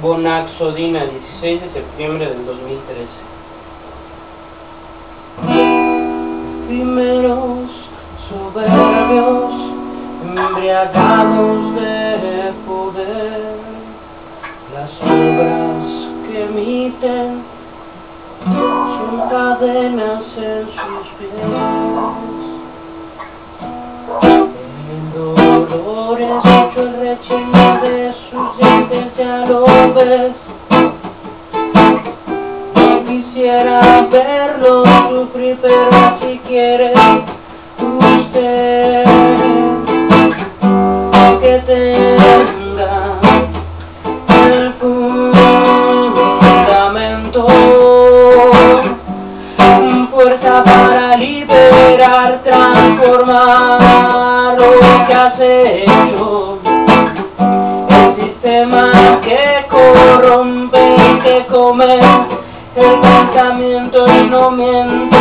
Bonaxodina, 16 de septiembre del 2013. Primeros soberbios, embriagados de poder, las obras que emiten son cadenas en sus pies. El dolor escucho el rechino de sus dientes, ya lo ves. No quisiera verlo sufrir, pero así quiere usted que tenga el fundamento, fuerza para liberar, transformar lo que has hecho, el sistema que corrompe y que come el pensamiento y no miento.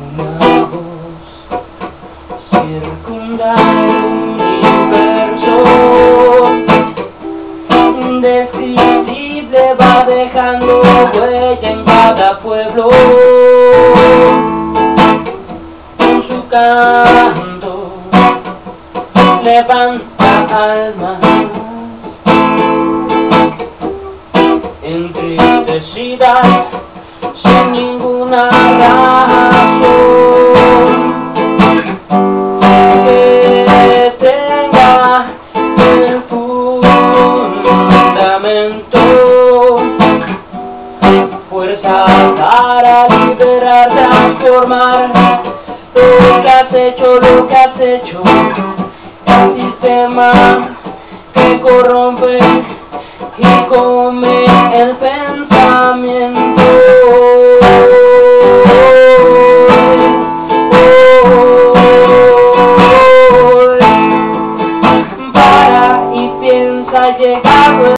Una voz circunda el universo, indescriptible, va dejando huella en cada pueblo. Con su canto levanta almas entristecidas sin ninguna razón, que tenga el fundamento, fuerza para liberar, transformar lo que has hecho, el sistema que corrompe